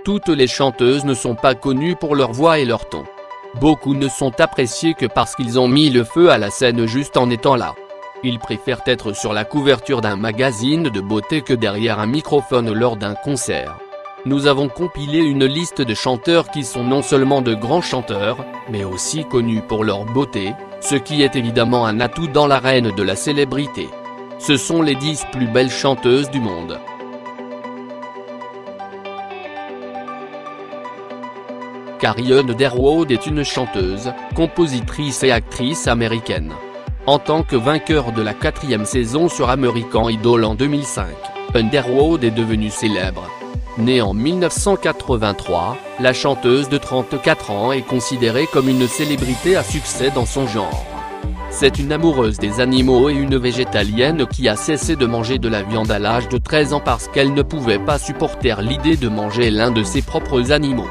Toutes les chanteuses ne sont pas connues pour leur voix et leur ton. Beaucoup ne sont appréciés que parce qu'ils ont mis le feu à la scène juste en étant là. Ils préfèrent être sur la couverture d'un magazine de beauté que derrière un microphone lors d'un concert. Nous avons compilé une liste de chanteurs qui sont non seulement de grands chanteurs, mais aussi connus pour leur beauté, ce qui est évidemment un atout dans l'arène de la célébrité. Ce sont les 10 plus belles chanteuses du monde. Carrie Underwood est une chanteuse, compositrice et actrice américaine. En tant que vainqueur de la 4e saison sur American Idol en 2005, Underwood est devenue célèbre. Née en 1983, la chanteuse de 34 ans est considérée comme une célébrité à succès dans son genre. C'est une amoureuse des animaux et une végétalienne qui a cessé de manger de la viande à l'âge de 13 ans parce qu'elle ne pouvait pas supporter l'idée de manger l'un de ses propres animaux.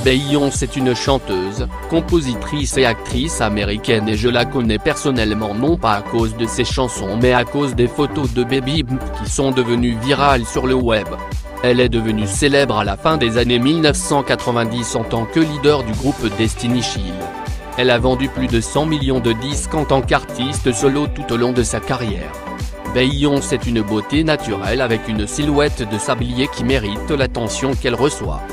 Beyoncé est une chanteuse, compositrice et actrice américaine et je la connais personnellement non pas à cause de ses chansons mais à cause des photos de Baby Bump qui sont devenues virales sur le web. Elle est devenue célèbre à la fin des années 1990 en tant que leader du groupe Destiny's Child. Elle a vendu plus de 100 millions de disques en tant qu'artiste solo tout au long de sa carrière. Beyoncé est une beauté naturelle avec une silhouette de sablier qui mérite l'attention qu'elle reçoit.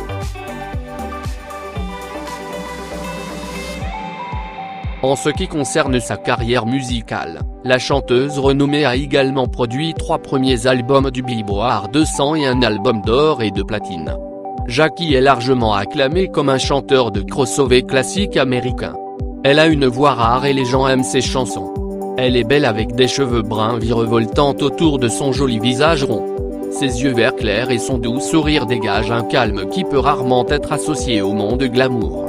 En ce qui concerne sa carrière musicale, la chanteuse renommée a également produit 3 premiers albums du Billboard 200 et un album d'or et de platine. Jackie est largement acclamée comme un chanteur de crossover classique américain. Elle a une voix rare et les gens aiment ses chansons. Elle est belle avec des cheveux bruns virevoltant autour de son joli visage rond. Ses yeux verts clairs et son doux sourire dégagent un calme qui peut rarement être associé au monde glamour.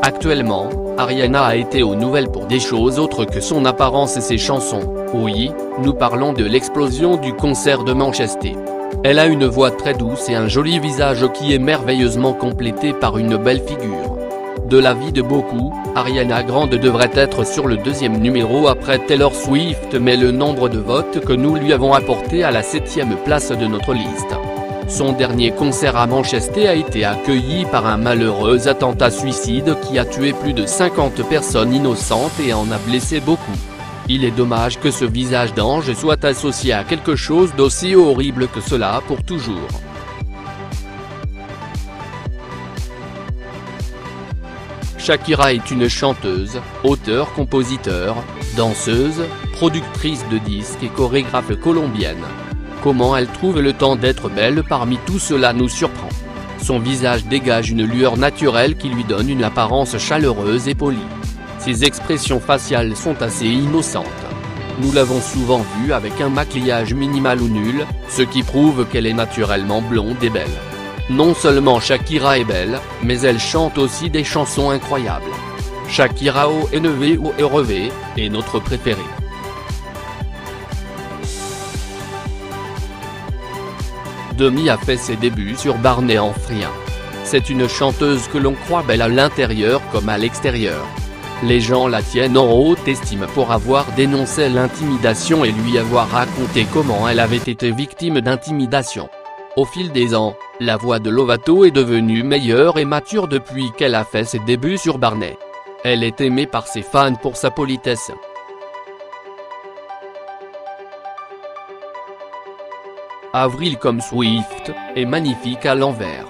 Actuellement, Ariana a été aux nouvelles pour des choses autres que son apparence et ses chansons. Oui, nous parlons de l'explosion du concert de Manchester. Elle a une voix très douce et un joli visage qui est merveilleusement complété par une belle figure. De l'avis de beaucoup, Ariana Grande devrait être sur le 2e numéro après Taylor Swift mais le nombre de votes que nous lui avons apporté à la 7e place de notre liste. Son dernier concert à Manchester a été accueilli par un malheureux attentat suicide qui a tué plus de 50 personnes innocentes et en a blessé beaucoup. Il est dommage que ce visage d'ange soit associé à quelque chose d'aussi horrible que cela pour toujours. Shakira est une chanteuse, auteure-compositeur, danseuse, productrice de disques et chorégraphe colombienne. Comment elle trouve le temps d'être belle parmi tout cela nous surprend. Son visage dégage une lueur naturelle qui lui donne une apparence chaleureuse et polie. Ses expressions faciales sont assez innocentes. Nous l'avons souvent vue avec un maquillage minimal ou nul, ce qui prouve qu'elle est naturellement blonde et belle. Non seulement Shakira est belle, mais elle chante aussi des chansons incroyables. Shakira ONV est notre préférée. Demi a fait ses débuts sur Barney en Frien. C'est une chanteuse que l'on croit belle à l'intérieur comme à l'extérieur. Les gens la tiennent en haute estime pour avoir dénoncé l'intimidation et lui avoir raconté comment elle avait été victime d'intimidation. Au fil des ans, la voix de Lovato est devenue meilleure et mature depuis qu'elle a fait ses débuts sur Barney. Elle est aimée par ses fans pour sa politesse. Avril comme Swift, est magnifique à l'envers.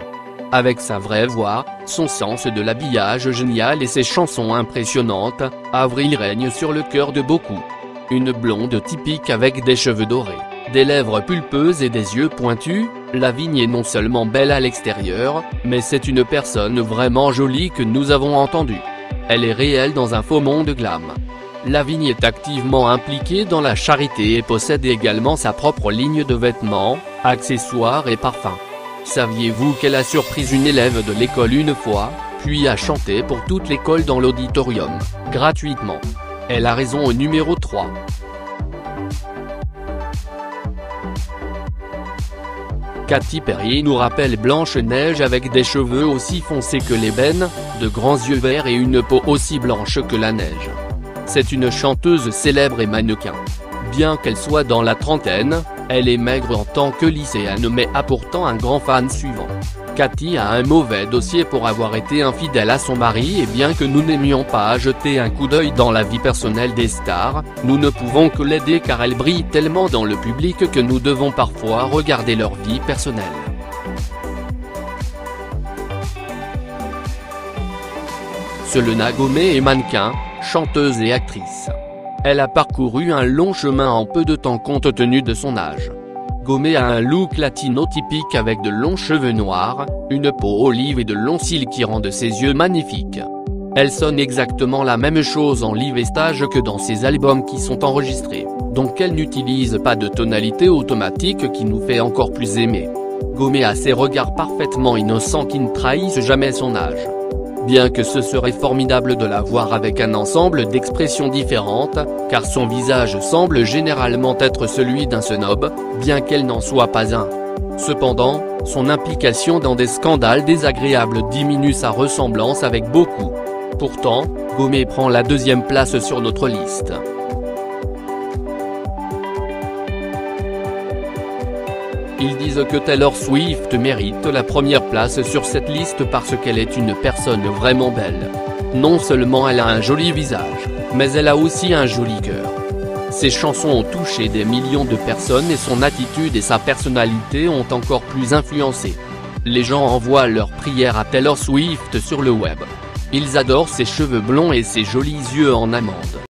Avec sa vraie voix, son sens de l'habillage génial et ses chansons impressionnantes, Avril règne sur le cœur de beaucoup. Une blonde typique avec des cheveux dorés, des lèvres pulpeuses et des yeux pointus, Lavigne est non seulement belle à l'extérieur, mais c'est une personne vraiment jolie que nous avons entendue. Elle est réelle dans un faux monde glam. Lavigne est activement impliquée dans la charité et possède également sa propre ligne de vêtements, accessoires et parfums. Saviez-vous qu'elle a surpris une élève de l'école une fois, puis a chanté pour toute l'école dans l'auditorium, gratuitement? Elle a raison au numéro 3. Katy Perry nous rappelle Blanche-Neige avec des cheveux aussi foncés que l'ébène, de grands yeux verts et une peau aussi blanche que la neige. C'est une chanteuse célèbre et mannequin. Bien qu'elle soit dans la trentaine, elle est maigre en tant que lycéenne mais a pourtant un grand fan suivant. Cathy a un mauvais dossier pour avoir été infidèle à son mari et bien que nous n'aimions pas jeter un coup d'œil dans la vie personnelle des stars, nous ne pouvons que l'aider car elle brille tellement dans le public que nous devons parfois regarder leur vie personnelle. Selena Gomez est mannequin, chanteuse et actrice. Elle a parcouru un long chemin en peu de temps compte tenu de son âge. Gomez a un look latino typique avec de longs cheveux noirs, une peau olive et de longs cils qui rendent ses yeux magnifiques. Elle sonne exactement la même chose en live et stage que dans ses albums qui sont enregistrés, donc elle n'utilise pas de tonalité automatique qui nous fait encore plus aimer. Gomez a ses regards parfaitement innocents qui ne trahissent jamais son âge. Bien que ce serait formidable de la voir avec un ensemble d'expressions différentes, car son visage semble généralement être celui d'un snob, bien qu'elle n'en soit pas un. Cependant, son implication dans des scandales désagréables diminue sa ressemblance avec beaucoup. Pourtant, Gomez prend la deuxième place sur notre liste. Ils disent que Taylor Swift mérite la première place sur cette liste parce qu'elle est une personne vraiment belle. Non seulement elle a un joli visage, mais elle a aussi un joli cœur. Ses chansons ont touché des millions de personnes et son attitude et sa personnalité ont encore plus influencé. Les gens envoient leurs prières à Taylor Swift sur le web. Ils adorent ses cheveux blonds et ses jolis yeux en amande.